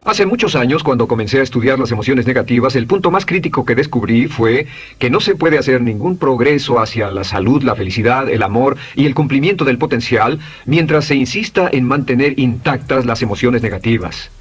Hace muchos años, cuando comencé a estudiar las emociones negativas, el punto más crítico que descubrí fue que no se puede hacer ningún progreso hacia la salud, la felicidad, el amor y el cumplimiento del potencial mientras se insista en mantener intactas las emociones negativas.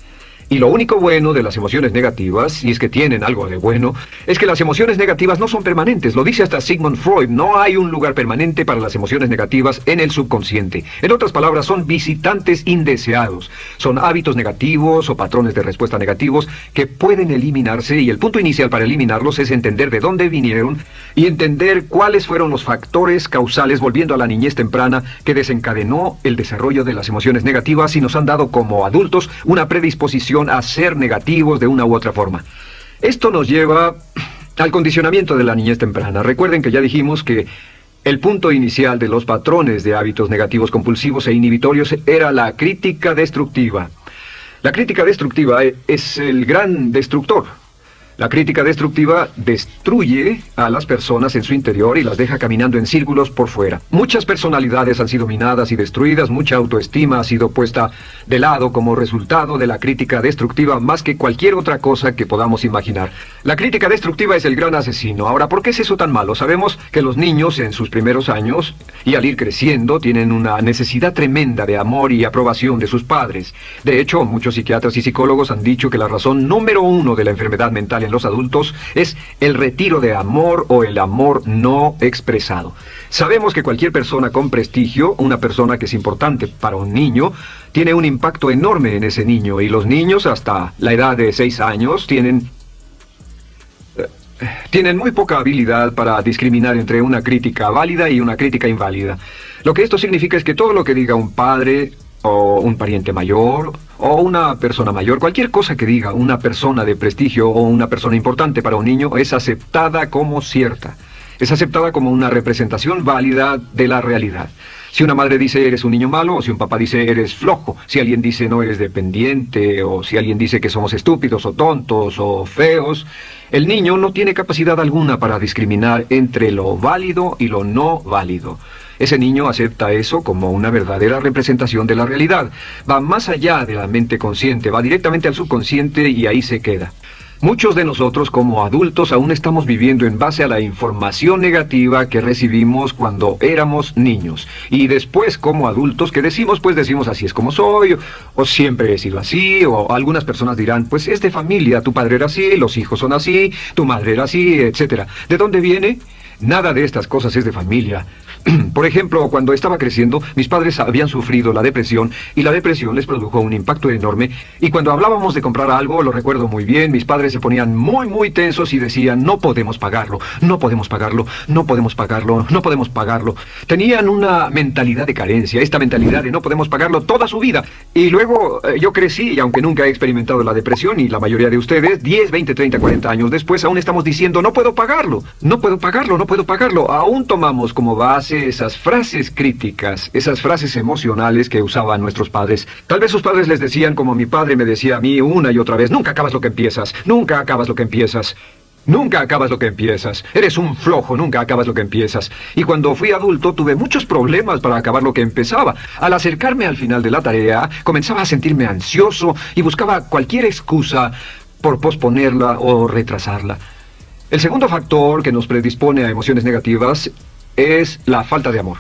Y lo único bueno de las emociones negativas, si es que tienen algo de bueno, es que las emociones negativas no son permanentes. Lo dice hasta Sigmund Freud, no hay un lugar permanente para las emociones negativas en el subconsciente. En otras palabras, son visitantes indeseados. Son hábitos negativos o patrones de respuesta negativos que pueden eliminarse, y el punto inicial para eliminarlos es entender de dónde vinieron y entender cuáles fueron los factores causales, volviendo a la niñez temprana, que desencadenó el desarrollo de las emociones negativas y nos han dado como adultos una predisposición a ser negativos de una u otra forma. Esto nos lleva al condicionamiento de la niñez temprana. Recuerden que ya dijimos que el punto inicial de los patrones de hábitos negativos compulsivos e inhibitorios era la crítica destructiva. La crítica destructiva es el gran destructor. La crítica destructiva destruye a las personas en su interior y las deja caminando en círculos por fuera. Muchas personalidades han sido minadas y destruidas, mucha autoestima ha sido puesta de lado como resultado de la crítica destructiva más que cualquier otra cosa que podamos imaginar. La crítica destructiva es el gran asesino. Ahora, ¿por qué es eso tan malo? Sabemos que los niños en sus primeros años y al ir creciendo tienen una necesidad tremenda de amor y aprobación de sus padres. De hecho, muchos psiquiatras y psicólogos han dicho que la razón número uno de la enfermedad mental en los adultos es el retiro de amor o el amor no expresado. Sabemos que cualquier persona con prestigio, una persona que es importante para un niño, tiene un impacto enorme en ese niño, y los niños hasta la edad de 6 años tienen muy poca habilidad para discriminar entre una crítica válida y una crítica inválida. Lo que esto significa es que todo lo que diga un padre o un pariente mayor, o una persona mayor, cualquier cosa que diga una persona de prestigio o una persona importante para un niño es aceptada como cierta. Es aceptada como una representación válida de la realidad. Si una madre dice eres un niño malo, o si un papá dice eres flojo, si alguien dice no eres dependiente, o si alguien dice que somos estúpidos o tontos o feos, el niño no tiene capacidad alguna para discriminar entre lo válido y lo no válido. Ese niño acepta eso como una verdadera representación de la realidad. Va más allá de la mente consciente, va directamente al subconsciente y ahí se queda. Muchos de nosotros como adultos aún estamos viviendo en base a la información negativa que recibimos cuando éramos niños. Y después como adultos, ¿qué decimos? Pues decimos así es como soy, o siempre he sido así, o algunas personas dirán, pues es de familia, tu padre era así, los hijos son así, tu madre era así, etc. ¿De dónde viene? Nada de estas cosas es de familia. Por ejemplo, cuando estaba creciendo, mis padres habían sufrido la depresión, y la depresión les produjo un impacto enorme, y cuando hablábamos de comprar algo, lo recuerdo muy bien, mis padres se ponían muy tensos y decían, no podemos pagarlo, no podemos pagarlo, no podemos pagarlo, no podemos pagarlo. Tenían una mentalidad de carencia, esta mentalidad de no podemos pagarlo toda su vida. Y luego yo crecí, y aunque nunca he experimentado la depresión, y la mayoría de ustedes, 10, 20, 30, 40 años después, aún estamos diciendo, no puedo pagarlo, no puedo pagarlo, no puedo pagarlo. Aún tomamos como base esas frases críticas, esas frases emocionales que usaban nuestros padres. Tal vez sus padres les decían como mi padre me decía a mí una y otra vez, nunca acabas lo que empiezas, nunca acabas lo que empiezas. Nunca acabas lo que empiezas. Eres un flojo, nunca acabas lo que empiezas. Y cuando fui adulto tuve muchos problemas para acabar lo que empezaba. Al acercarme al final de la tarea, comenzaba a sentirme ansioso y buscaba cualquier excusa por posponerla o retrasarla. El segundo factor que nos predispone a emociones negativas es la falta de amor.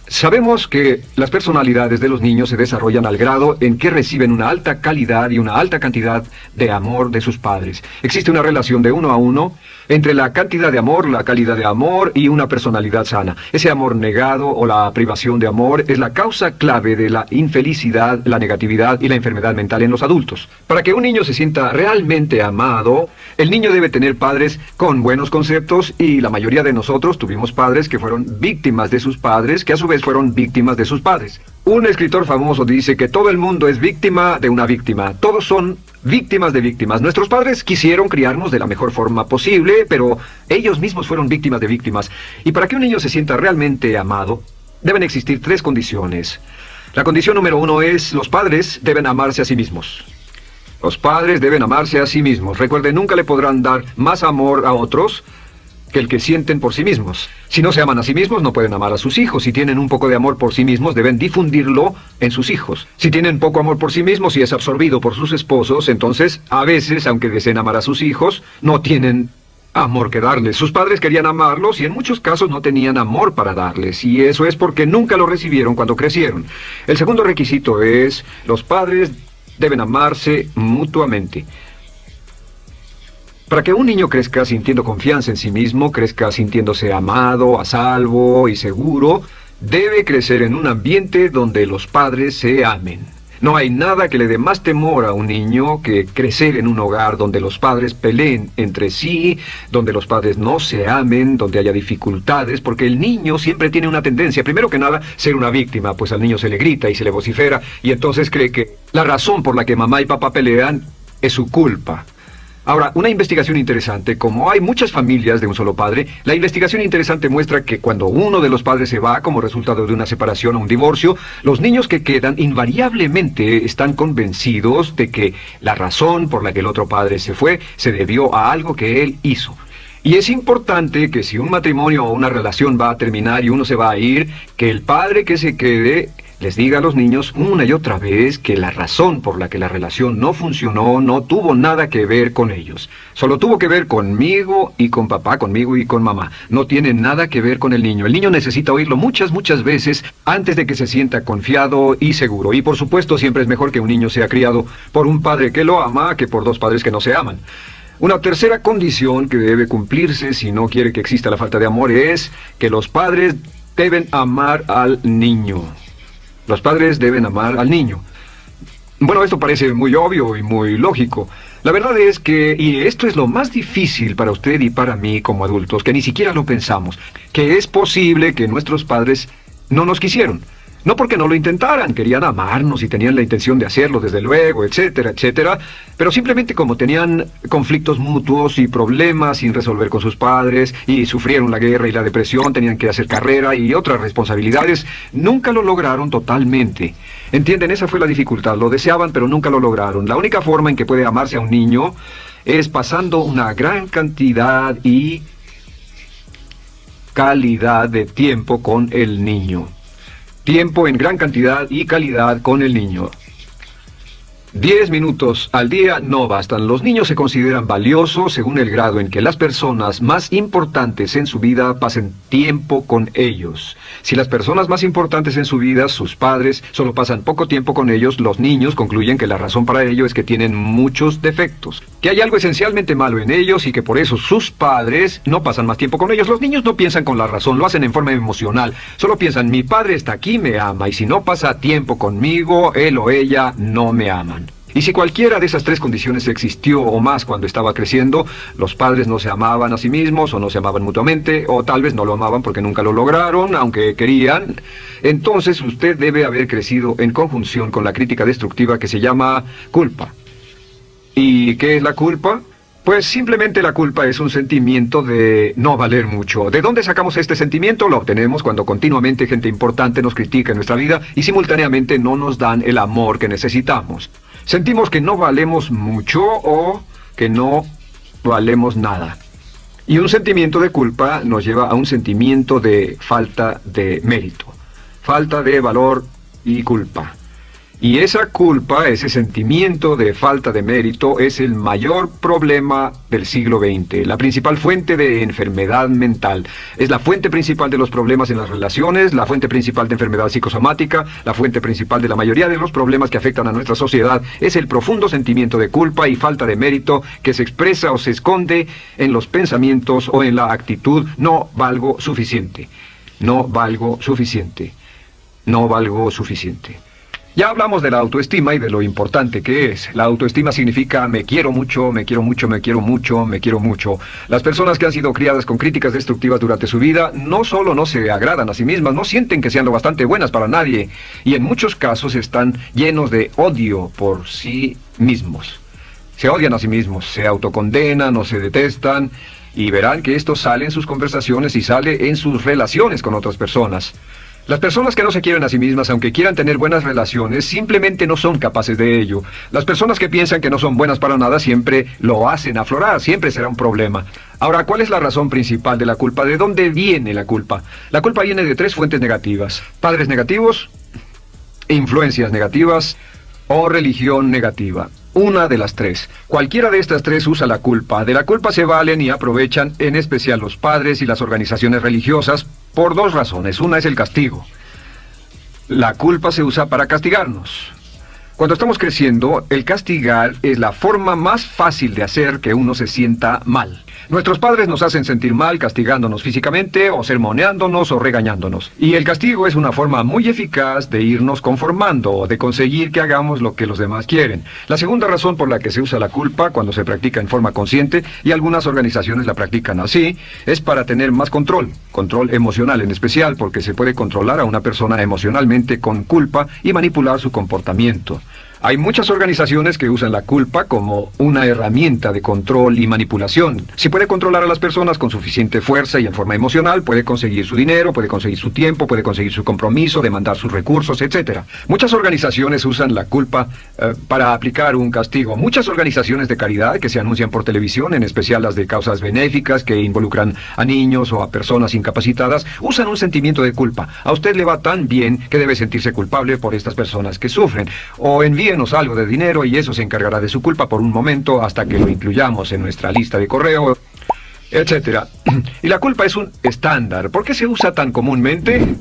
Sabemos que las personalidades de los niños se desarrollan al grado en que reciben una alta calidad y una alta cantidad de amor de sus padres. Existe una relación de 1 a 1 entre la cantidad de amor, la calidad de amor y una personalidad sana. Ese amor negado o la privación de amor es la causa clave de la infelicidad, la negatividad y la enfermedad mental en los adultos. Para que un niño se sienta realmente amado, el niño debe tener padres con buenos conceptos, y la mayoría de nosotros tuvimos padres que fueron víctimas de sus padres, que a su vez fueron víctimas de sus padres. Un escritor famoso dice que todo el mundo es víctima de una víctima. Todos son víctimas de víctimas. Nuestros padres quisieron criarnos de la mejor forma posible, pero ellos mismos fueron víctimas de víctimas. Y para que un niño se sienta realmente amado, deben existir 3 condiciones. La condición número 1 es, los padres deben amarse a sí mismos. Los padres deben amarse a sí mismos. Recuerden, nunca le podrán dar más amor a otros que el que sienten por sí mismos. Si no se aman a sí mismos, no pueden amar a sus hijos. Si tienen un poco de amor por sí mismos, deben difundirlo en sus hijos. Si tienen poco amor por sí mismos y es absorbido por sus esposos, entonces, a veces, aunque deseen amar a sus hijos, no tienen amor que darles. Sus padres querían amarlos y en muchos casos no tenían amor para darles. Y eso es porque nunca lo recibieron cuando crecieron. El segundo requisito es, los padres deben amarse mutuamente. Para que un niño crezca sintiendo confianza en sí mismo, crezca sintiéndose amado, a salvo y seguro, debe crecer en un ambiente donde los padres se amen. No hay nada que le dé más temor a un niño que crecer en un hogar donde los padres peleen entre sí, donde los padres no se amen, donde haya dificultades, porque el niño siempre tiene una tendencia, primero que nada, ser una víctima, pues al niño se le grita y se le vocifera, y entonces cree que la razón por la que mamá y papá pelean es su culpa. Ahora, una investigación interesante, como hay muchas familias de un solo padre, la investigación interesante muestra que cuando uno de los padres se va como resultado de una separación o un divorcio, los niños que quedan invariablemente están convencidos de que la razón por la que el otro padre se fue se debió a algo que él hizo. Y es importante que si un matrimonio o una relación va a terminar y uno se va a ir, que el padre que se quede les diga a los niños una y otra vez que la razón por la que la relación no funcionó no tuvo nada que ver con ellos. Solo tuvo que ver conmigo y con papá, conmigo y con mamá. No tiene nada que ver con el niño. El niño necesita oírlo muchas veces antes de que se sienta confiado y seguro. Y por supuesto siempre es mejor que un niño sea criado por un padre que lo ama que por dos padres que no se aman. Una tercera condición que debe cumplirse si no quiere que exista la falta de amor es que los padres deben amar al niño. Los padres deben amar al niño. Bueno, esto parece muy obvio y muy lógico. La verdad es que, y esto es lo más difícil para usted y para mí como adultos, que ni siquiera lo pensamos, que es posible que nuestros padres no nos quisieron. No porque no lo intentaran, querían amarnos y tenían la intención de hacerlo, desde luego, etcétera, etcétera, pero simplemente como tenían conflictos mutuos y problemas sin resolver con sus padres, y sufrieron la guerra y la depresión, tenían que hacer carrera y otras responsabilidades, nunca lo lograron totalmente. ¿Entienden? Esa fue la dificultad. Lo deseaban, pero nunca lo lograron. La única forma en que puede amarse a un niño es pasando una gran cantidad y calidad de tiempo con el niño. Tiempo en gran cantidad y calidad con el niño. 10 minutos al día no bastan. Los niños se consideran valiosos según el grado en que las personas más importantes en su vida pasen tiempo con ellos. Si las personas más importantes en su vida, sus padres, solo pasan poco tiempo con ellos, los niños concluyen que la razón para ello es que tienen muchos defectos, que hay algo esencialmente malo en ellos y que por eso sus padres no pasan más tiempo con ellos. Los niños no piensan con la razón, lo hacen en forma emocional. Solo piensan, mi padre está aquí, me ama, y si no pasa tiempo conmigo, él o ella no me aman. Y si cualquiera de esas tres condiciones existió o más cuando estaba creciendo, los padres no se amaban a sí mismos o no se amaban mutuamente, o tal vez no lo amaban porque nunca lo lograron, aunque querían, entonces usted debe haber crecido en conjunción con la crítica destructiva que se llama culpa. ¿Y qué es la culpa? Pues simplemente la culpa es un sentimiento de no valer mucho. ¿De dónde sacamos este sentimiento? Lo obtenemos cuando continuamente gente importante nos critica en nuestra vida y simultáneamente no nos dan el amor que necesitamos. Sentimos que no valemos mucho o que no valemos nada. Y un sentimiento de culpa nos lleva a un sentimiento de falta de mérito, falta de valor y culpa. Y esa culpa, ese sentimiento de falta de mérito, es el mayor problema del siglo XX, la principal fuente de enfermedad mental. Es la fuente principal de los problemas en las relaciones, la fuente principal de enfermedad psicosomática, la fuente principal de la mayoría de los problemas que afectan a nuestra sociedad. Es el profundo sentimiento de culpa y falta de mérito que se expresa o se esconde en los pensamientos o en la actitud. No valgo suficiente, no valgo suficiente, no valgo suficiente. Ya hablamos de la autoestima y de lo importante que es. La autoestima significa me quiero mucho, me quiero mucho, me quiero mucho, me quiero mucho. Las personas que han sido criadas con críticas destructivas durante su vida no solo no se agradan a sí mismas, no sienten que sean lo bastante buenas para nadie. Y en muchos casos están llenos de odio por sí mismos. Se odian a sí mismos, se autocondenan o se detestan. Y verán que esto sale en sus conversaciones y sale en sus relaciones con otras personas. Las personas que no se quieren a sí mismas, aunque quieran tener buenas relaciones, simplemente no son capaces de ello. Las personas que piensan que no son buenas para nada siempre lo hacen aflorar, siempre será un problema. Ahora, ¿cuál es la razón principal de la culpa? ¿De dónde viene la culpa? La culpa viene de tres fuentes negativas: padres negativos, influencias negativas o religión negativa. Una de las tres. Cualquiera de estas tres usa la culpa. De la culpa se valen y aprovechan, en especial los padres y las organizaciones religiosas, por dos razones. Una es el castigo. La culpa se usa para castigarnos. Cuando estamos creciendo, el castigar es la forma más fácil de hacer que uno se sienta mal. Nuestros padres nos hacen sentir mal castigándonos físicamente, o sermoneándonos, o regañándonos. Y el castigo es una forma muy eficaz de irnos conformando, o de conseguir que hagamos lo que los demás quieren. La segunda razón por la que se usa la culpa, cuando se practica en forma consciente, y algunas organizaciones la practican así, es para tener más control. Control emocional en especial, porque se puede controlar a una persona emocionalmente con culpa y manipular su comportamiento. Hay muchas organizaciones que usan la culpa como una herramienta de control y manipulación. Si puede controlar a las personas con suficiente fuerza y en forma emocional, puede conseguir su dinero, puede conseguir su tiempo, puede conseguir su compromiso, demandar sus recursos, etc. Muchas organizaciones usan la culpa para aplicar un castigo. Muchas organizaciones de caridad que se anuncian por televisión, en especial las de causas benéficas que involucran a niños o a personas incapacitadas, usan un sentimiento de culpa. A usted le va tan bien que debe sentirse culpable por estas personas que sufren. O envíenos algo de dinero y eso se encargará de su culpa por un momento hasta que lo incluyamos en nuestra lista de correo, etcétera. Y la culpa es un estándar. ¿Por qué se usa tan comúnmente?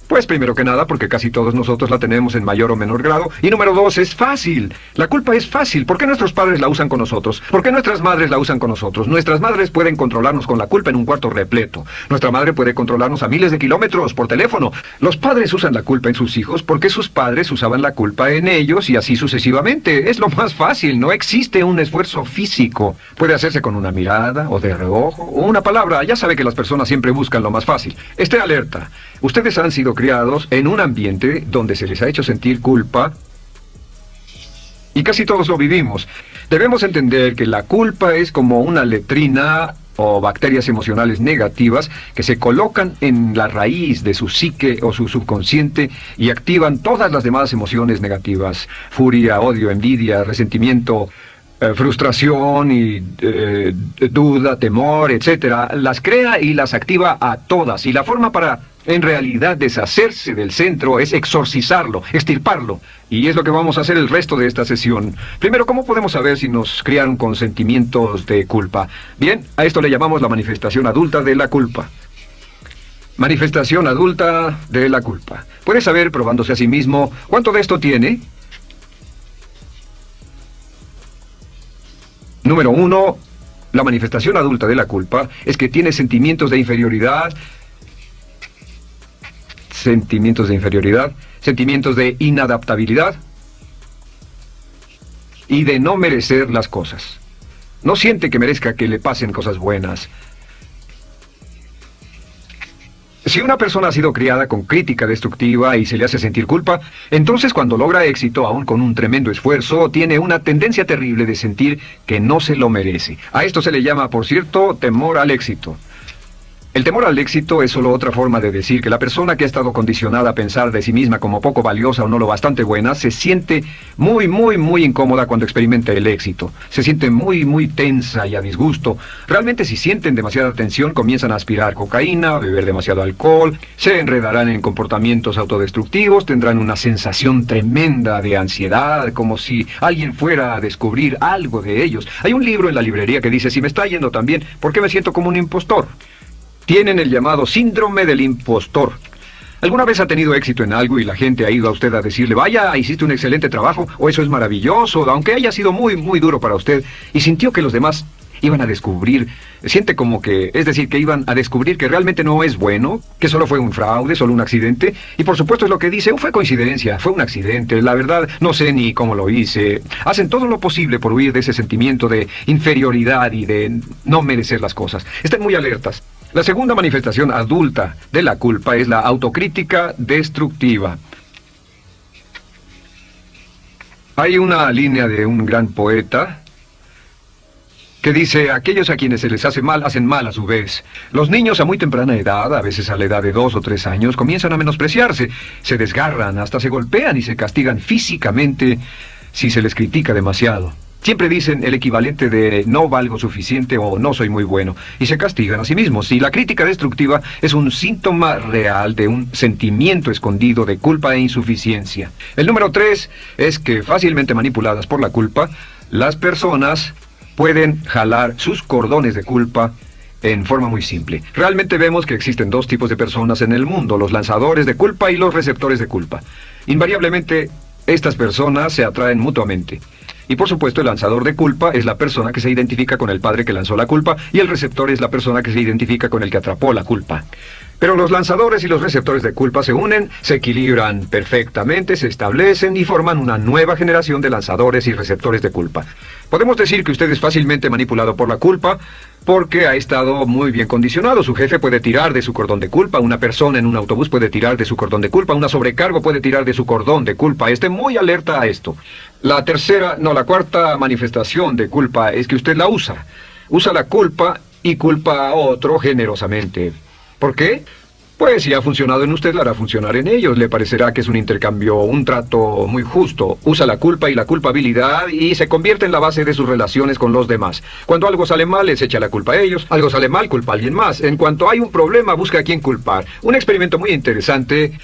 Pues primero que nada porque casi todos nosotros la tenemos en mayor o menor grado. Y número dos, es fácil. La culpa es fácil. ¿Por qué nuestros padres la usan con nosotros? ¿Por qué nuestras madres la usan con nosotros? Nuestras madres pueden controlarnos con la culpa en un cuarto repleto. Nuestra madre puede controlarnos a miles de kilómetros por teléfono. Los padres usan la culpa en sus hijos porque sus padres usaban la culpa en ellos y así sucesivamente. Es lo más fácil. No existe un esfuerzo físico. Puede hacerse con una mirada o de reojo o una palabra. Ya sabe que las personas siempre buscan lo más fácil. Esté alerta. Ustedes han sido criados en un ambiente donde se les ha hecho sentir culpa y casi todos lo vivimos. Debemos entender que la culpa es como una letrina o bacterias emocionales negativas que se colocan en la raíz de su psique o su subconsciente y activan todas las demás emociones negativas: furia, odio, envidia, resentimiento, frustración y duda, temor, etcétera. Las crea y las activa a todas, y la forma para en realidad deshacerse del centro es exorcizarlo, extirparlo. Y es lo que vamos a hacer el resto de esta sesión. Primero, ¿cómo podemos saber si nos criaron con sentimientos de culpa? Bien, a esto le llamamos la manifestación adulta de la culpa. Manifestación adulta de la culpa. ¿Puede saber, probándose a sí mismo, cuánto de esto tiene? Número 1, la manifestación adulta de la culpa es que tiene sentimientos de inferioridad, sentimientos de inadaptabilidad y de no merecer las cosas. No siente que merezca que le pasen cosas buenas. Si una persona ha sido criada con crítica destructiva y se le hace sentir culpa, entonces cuando logra éxito, aún con un tremendo esfuerzo, tiene una tendencia terrible de sentir que no se lo merece. A esto se le llama, por cierto, temor al éxito. El temor al éxito es solo otra forma de decir que la persona que ha estado condicionada a pensar de sí misma como poco valiosa o no lo bastante buena, se siente muy incómoda cuando experimenta el éxito. Se siente muy tensa y a disgusto. Realmente, si sienten demasiada tensión, comienzan a aspirar cocaína, a beber demasiado alcohol, se enredarán en comportamientos autodestructivos, tendrán una sensación tremenda de ansiedad, como si alguien fuera a descubrir algo de ellos. Hay un libro en la librería que dice: si me está yendo tan bien, ¿por qué me siento como un impostor? Tienen el llamado síndrome del impostor. ¿Alguna vez ha tenido éxito en algo y la gente ha ido a usted a decirle: vaya, hiciste un excelente trabajo, o eso es maravilloso, aunque haya sido muy duro para usted, y sintió que los demás iban a descubrir, siente como que, es decir, que iban a descubrir que realmente no es bueno, que solo fue un fraude, solo un accidente, y por supuesto es lo que dice: fue coincidencia, fue un accidente, la verdad, no sé ni cómo lo hice. Hacen todo lo posible por huir de ese sentimiento de inferioridad y de no merecer las cosas. Estén muy alertas. La segunda manifestación adulta de la culpa es la autocrítica destructiva. Hay una línea de un gran poeta que dice, aquellos a quienes se les hace mal, hacen mal a su vez. Los niños a muy temprana edad, a veces a la edad de 2 o 3 años, comienzan a menospreciarse, se desgarran, hasta se golpean y se castigan físicamente si se les critica demasiado. Siempre dicen el equivalente de no valgo suficiente o no soy muy bueno, y se castigan a sí mismos. Y la crítica destructiva es un síntoma real de un sentimiento escondido de culpa e insuficiencia. El número 3 es que, fácilmente manipuladas por la culpa, las personas pueden jalar sus cordones de culpa en forma muy simple. Realmente vemos que existen 2 tipos de personas en el mundo, los lanzadores de culpa y los receptores de culpa. Invariablemente, estas personas se atraen mutuamente. Y por supuesto el lanzador de culpa es la persona que se identifica con el padre que lanzó la culpa y el receptor es la persona que se identifica con el que atrapó la culpa. Pero los lanzadores y los receptores de culpa se unen, se equilibran perfectamente, se establecen y forman una nueva generación de lanzadores y receptores de culpa. Podemos decir que usted es fácilmente manipulado por la culpa porque ha estado muy bien condicionado. Su jefe puede tirar de su cordón de culpa, una persona en un autobús puede tirar de su cordón de culpa, una sobrecargo puede tirar de su cordón de culpa. Esté muy alerta a esto. La cuarta manifestación de culpa es que usted la usa. Usa la culpa y culpa a otro generosamente. ¿Por qué? Pues si ha funcionado en usted, la hará funcionar en ellos. Le parecerá que es un intercambio, un trato muy justo. Usa la culpa y la culpabilidad y se convierte en la base de sus relaciones con los demás. Cuando algo sale mal, les echa la culpa a ellos. Algo sale mal, culpa a alguien más. En cuanto hay un problema, busca a quién culpar. Un experimento muy interesante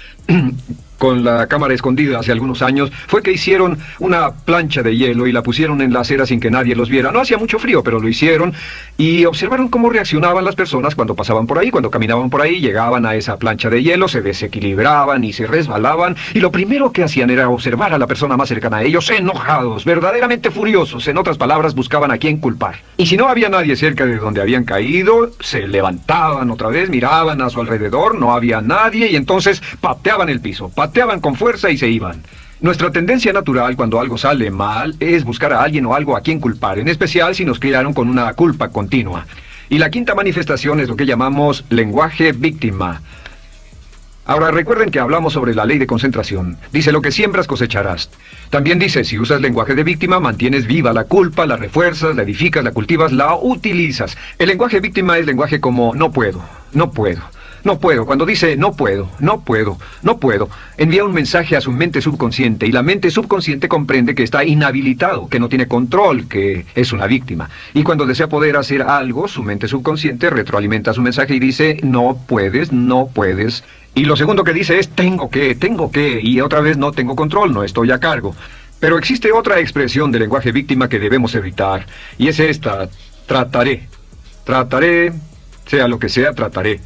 con la cámara escondida hace algunos años fue que hicieron una plancha de hielo y la pusieron en la acera sin que nadie los viera. No hacía mucho frío, pero lo hicieron y observaron cómo reaccionaban las personas cuando pasaban por ahí, cuando caminaban por ahí, llegaban a esa plancha de hielo, se desequilibraban y se resbalaban y lo primero que hacían era observar a la persona más cercana a ellos, enojados, verdaderamente furiosos. En otras palabras, buscaban a quién culpar. Y si no había nadie cerca de donde habían caído, se levantaban otra vez, miraban a su alrededor, no había nadie y entonces pateaban el piso, pateaban con fuerza y se iban. Nuestra tendencia natural cuando algo sale mal es buscar a alguien o algo a quien culpar, en especial si nos criaron con una culpa continua. Y la quinta manifestación es lo que llamamos lenguaje víctima. Ahora recuerden que hablamos sobre la ley de concentración. Dice lo que siembras cosecharás. También dice, si usas lenguaje de víctima, mantienes viva la culpa, la refuerzas, la edificas, la cultivas, la utilizas. El lenguaje víctima es lenguaje como no puedo, no puedo. No puedo. Cuando dice no puedo, no puedo, no puedo, envía un mensaje a su mente subconsciente y la mente subconsciente comprende que está inhabilitado, que no tiene control, que es una víctima. Y cuando desea poder hacer algo, su mente subconsciente retroalimenta su mensaje y dice no puedes, no puedes. Y lo segundo que dice es tengo que, y otra vez no tengo control, no estoy a cargo. Pero existe otra expresión del lenguaje víctima que debemos evitar y es esta, trataré. Trataré, sea lo que sea, trataré.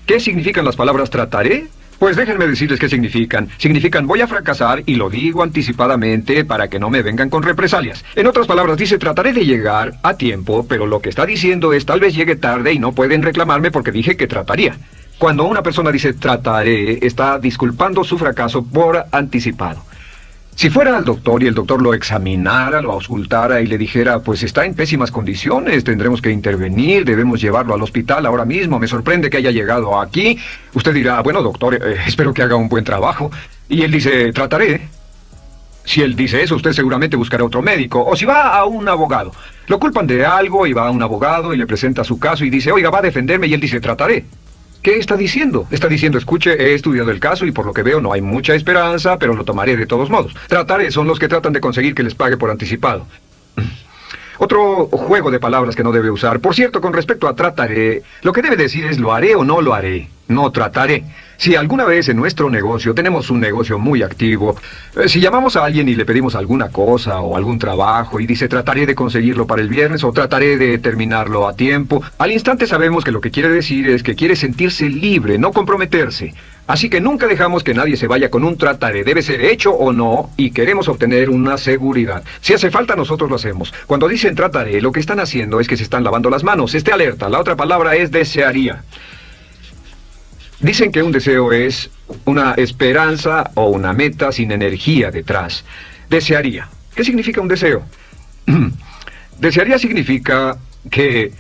¿Qué significan las palabras trataré? Pues déjenme decirles qué significan. Significan voy a fracasar y lo digo anticipadamente para que no me vengan con represalias. En otras palabras dice trataré de llegar a tiempo, pero lo que está diciendo es tal vez llegue tarde y no pueden reclamarme porque dije que trataría. Cuando una persona dice trataré, está disculpando su fracaso por anticipado. Si fuera al doctor y el doctor lo examinara, lo auscultara y le dijera, pues está en pésimas condiciones, tendremos que intervenir, debemos llevarlo al hospital ahora mismo, me sorprende que haya llegado aquí. Usted dirá, bueno doctor, espero que haga un buen trabajo. Y él dice, trataré. Si él dice eso, usted seguramente buscará otro médico. O si va a un abogado. Lo culpan de algo y va a un abogado y le presenta su caso y dice, oiga, va a defenderme y él dice, trataré. ¿Qué está diciendo? Está diciendo, escuche, he estudiado el caso y por lo que veo no hay mucha esperanza, pero lo tomaré de todos modos. Trataré son los que tratan de conseguir que les pague por anticipado. Otro juego de palabras que no debe usar. Por cierto, con respecto a trataré, lo que debe decir es lo haré o no lo haré. No trataré. Si alguna vez en nuestro negocio, tenemos un negocio muy activo, si llamamos a alguien y le pedimos alguna cosa o algún trabajo y dice trataré de conseguirlo para el viernes o trataré de terminarlo a tiempo, al instante sabemos que lo que quiere decir es que quiere sentirse libre, no comprometerse. Así que nunca dejamos que nadie se vaya con un trataré, debe ser hecho o no, y queremos obtener una seguridad. Si hace falta, nosotros lo hacemos. Cuando dicen trataré, lo que están haciendo es que se están lavando las manos. Esté alerta, la otra palabra es desearía. Dicen que un deseo es una esperanza o una meta sin energía detrás. Desearía. ¿Qué significa un deseo? Desearía significa que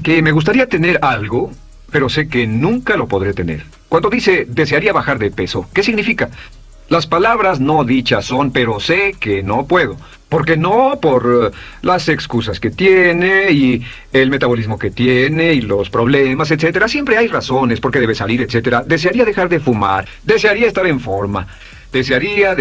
me gustaría tener algo, pero sé que nunca lo podré tener. Cuando dice desearía bajar de peso, ¿qué significa? Las palabras no dichas son, pero sé que no puedo. ¿Por qué no? Por las excusas que tiene y el metabolismo que tiene y los problemas, etcétera. Siempre hay razones por qué debe salir, etcétera. Desearía dejar de fumar, desearía estar en forma. Desearía.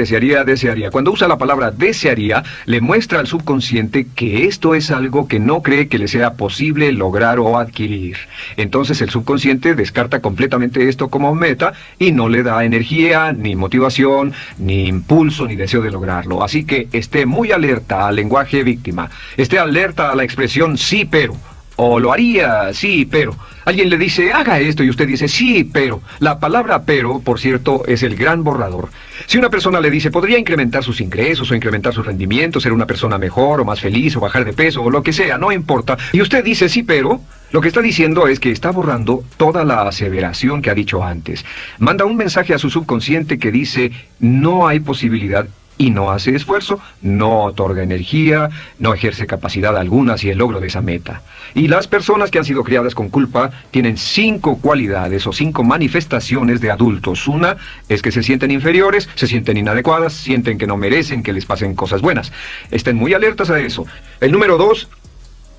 Cuando usa la palabra desearía, le muestra al subconsciente que esto es algo que no cree que le sea posible lograr o adquirir. Entonces el subconsciente descarta completamente esto como meta y no le da energía, ni motivación, ni impulso, ni deseo de lograrlo. Así que esté muy alerta al lenguaje víctima. Esté alerta a la expresión sí, pero. O lo haría, sí, pero. Alguien le dice, haga esto, y usted dice, sí, pero. La palabra pero, por cierto, es el gran borrador. Si una persona le dice, podría incrementar sus ingresos, o incrementar su rendimiento, ser una persona mejor, o más feliz, o bajar de peso, o lo que sea, no importa. Y usted dice, sí, pero. Lo que está diciendo es que está borrando toda la aseveración que ha dicho antes. Manda un mensaje a su subconsciente que dice, no hay posibilidad. Y no hace esfuerzo, no otorga energía, no ejerce capacidad alguna hacia el logro de esa meta. Y las personas que han sido criadas con culpa tienen 5 cualidades o 5 manifestaciones de adultos. Una es que se sienten inferiores, se sienten inadecuadas, sienten que no merecen que les pasen cosas buenas. Estén muy alertas a eso. El número 2...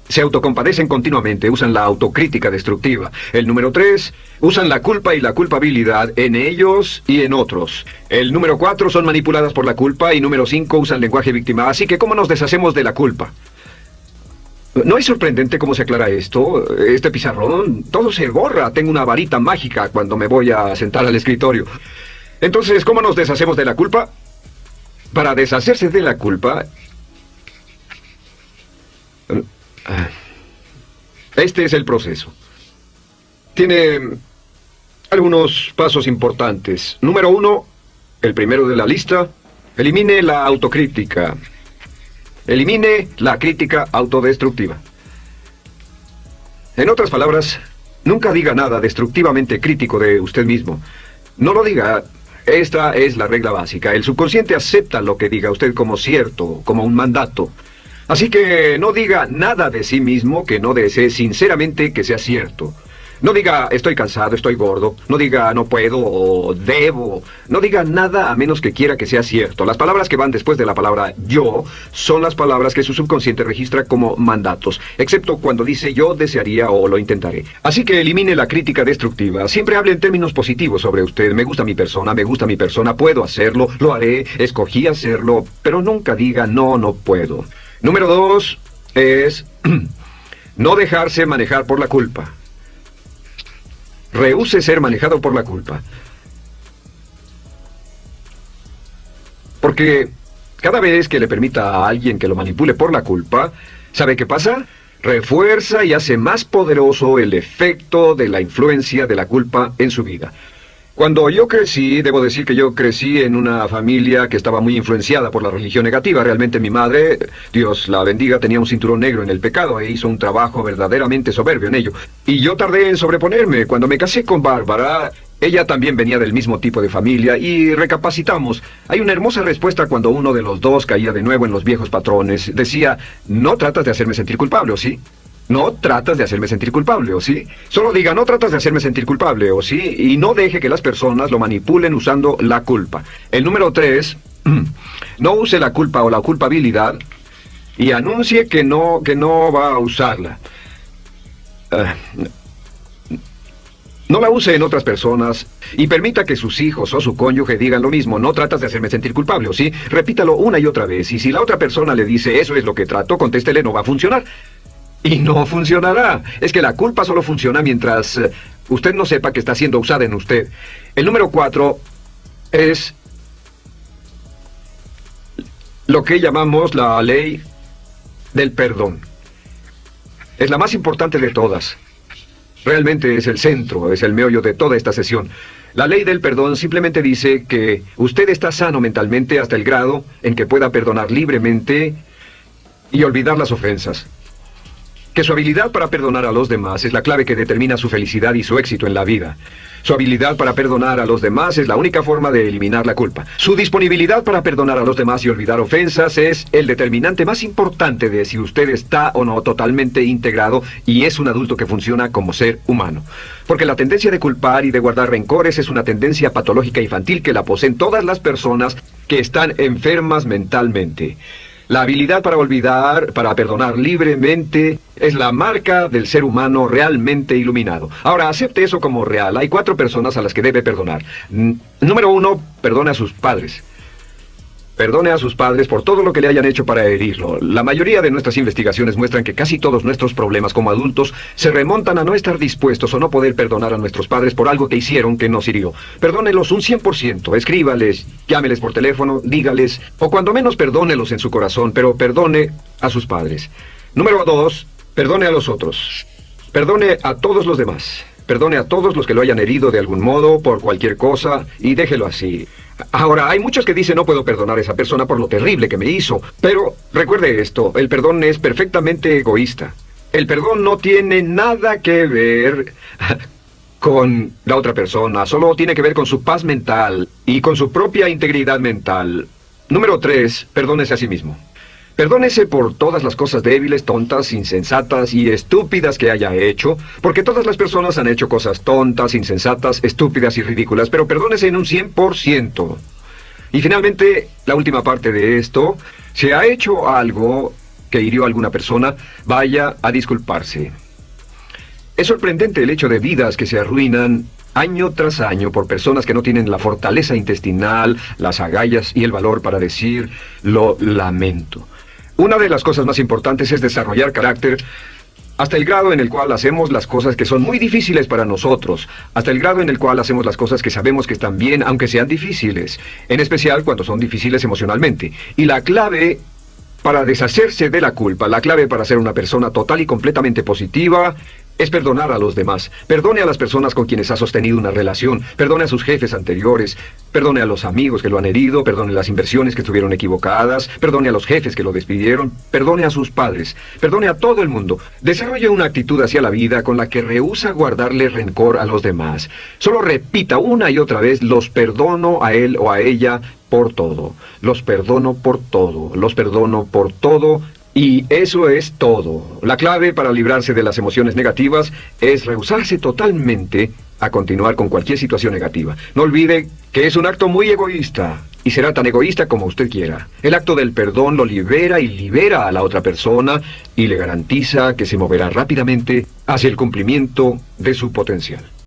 se autocompadecen continuamente, usan la autocrítica destructiva. El número 3, usan la culpa y la culpabilidad en ellos y en otros. El número 4, son manipuladas por la culpa. Y número 5, usan lenguaje víctima. Así que, ¿cómo nos deshacemos de la culpa? ¿No es sorprendente cómo se aclara esto? Este pizarrón, todo se borra. Tengo una varita mágica cuando me voy a sentar al escritorio. Entonces, ¿cómo nos deshacemos de la culpa? Para deshacerse de la culpa... este es el proceso. Tiene algunos pasos importantes. Número 1, el primero de la lista, elimine la autocrítica. Elimine la crítica autodestructiva. En otras palabras, nunca diga nada destructivamente crítico de usted mismo. No lo diga. Esta es la regla básica. El subconsciente acepta lo que diga usted como cierto, como un mandato. Así que no diga nada de sí mismo que no desee sinceramente que sea cierto. No diga, estoy cansado, estoy gordo. No diga, no puedo o debo. No diga nada a menos que quiera que sea cierto. Las palabras que van después de la palabra yo son las palabras que su subconsciente registra como mandatos, excepto cuando dice yo desearía o lo intentaré. Así que elimine la crítica destructiva. Siempre hable en términos positivos sobre usted. Me gusta mi persona, puedo hacerlo, lo haré, escogí hacerlo, pero nunca diga no puedo. Número 2 es no dejarse manejar por la culpa. Rehúse ser manejado por la culpa. Porque cada vez que le permita a alguien que lo manipule por la culpa, ¿sabe qué pasa? Refuerza y hace más poderoso el efecto de la influencia de la culpa en su vida. Cuando yo crecí, debo decir que yo crecí en una familia que estaba muy influenciada por la religión negativa. Realmente mi madre, Dios la bendiga, tenía un cinturón negro en el pecado e hizo un trabajo verdaderamente soberbio en ello. Y yo tardé en sobreponerme. Cuando me casé con Bárbara, ella también venía del mismo tipo de familia y recapacitamos. Hay una hermosa respuesta cuando uno de los dos caía de nuevo en los viejos patrones. Decía, no tratas de hacerme sentir culpable, ¿o sí? No tratas de hacerme sentir culpable, ¿o sí? Solo diga, no tratas de hacerme sentir culpable, ¿o sí? Y no deje que las personas lo manipulen usando la culpa. El número 3, no use la culpa o la culpabilidad y anuncie que no va a usarla. No la use en otras personas y permita que sus hijos o su cónyuge digan lo mismo. No tratas de hacerme sentir culpable, ¿o sí? Repítalo una y otra vez. Y si la otra persona le dice, eso es lo que trato, contéstele, no va a funcionar. Y no funcionará. Es que la culpa solo funciona mientras usted no sepa que está siendo usada en usted. El número 4 es lo que llamamos la ley del perdón. Es la más importante de todas. Realmente es el centro, es el meollo de toda esta sesión. La ley del perdón simplemente dice que usted está sano mentalmente hasta el grado en que pueda perdonar libremente y olvidar las ofensas. que su habilidad para perdonar a los demás es la clave que determina su felicidad y su éxito en la vida. Su habilidad para perdonar a los demás es la única forma de eliminar la culpa. Su disponibilidad para perdonar a los demás y olvidar ofensas es el determinante más importante de si usted está o no totalmente integrado y es un adulto que funciona como ser humano. Porque la tendencia de culpar y de guardar rencores es una tendencia patológica infantil que la poseen todas las personas que están enfermas mentalmente. La habilidad para olvidar, para perdonar libremente, es la marca del ser humano realmente iluminado. Ahora, acepte eso como real. Hay 4 personas a las que debe perdonar. Número 1, perdone a sus padres. Perdone a sus padres por todo lo que le hayan hecho para herirlo. La mayoría de nuestras investigaciones muestran que casi todos nuestros problemas como adultos se remontan a no estar dispuestos o no poder perdonar a nuestros padres por algo que hicieron que nos hirió. Perdónelos un 100%, escríbales, llámeles por teléfono, dígales, o cuando menos perdónelos en su corazón, pero perdone a sus padres. Número 2, perdone a los otros. Perdone a todos los demás. Perdone a todos los que lo hayan herido de algún modo, por cualquier cosa, y déjelo así. Ahora, hay muchos que dicen no puedo perdonar a esa persona por lo terrible que me hizo, pero recuerde esto, el perdón es perfectamente egoísta. El perdón no tiene nada que ver con la otra persona, solo tiene que ver con su paz mental y con su propia integridad mental. Número 3, perdónese a sí mismo. Perdónese por todas las cosas débiles, tontas, insensatas y estúpidas que haya hecho, porque todas las personas han hecho cosas tontas, insensatas, estúpidas y ridículas, pero perdónese en un 100%. Y finalmente, la última parte de esto, si ha hecho algo que hirió a alguna persona, vaya a disculparse. Es sorprendente el hecho de vidas que se arruinan año tras año por personas que no tienen la fortaleza intestinal, las agallas y el valor para decir lo lamento. Una de las cosas más importantes es desarrollar carácter hasta el grado en el cual hacemos las cosas que son muy difíciles para nosotros, hasta el grado en el cual hacemos las cosas que sabemos que están bien, aunque sean difíciles, en especial cuando son difíciles emocionalmente. Y la clave para deshacerse de la culpa, la clave para ser una persona total y completamente positiva, es perdonar a los demás. Perdone a las personas con quienes ha sostenido una relación. Perdone a sus jefes anteriores. Perdone a los amigos que lo han herido. Perdone las inversiones que estuvieron equivocadas. Perdone a los jefes que lo despidieron. Perdone a sus padres. Perdone a todo el mundo. Desarrolle una actitud hacia la vida con la que rehúsa guardarle rencor a los demás. Solo repita una y otra vez: los perdono a él o a ella por todo. Los perdono por todo. Los perdono por todo. Y eso es todo. La clave para librarse de las emociones negativas es rehusarse totalmente a continuar con cualquier situación negativa. No olvide que es un acto muy egoísta y será tan egoísta como usted quiera. El acto del perdón lo libera y libera a la otra persona y le garantiza que se moverá rápidamente hacia el cumplimiento de su potencial.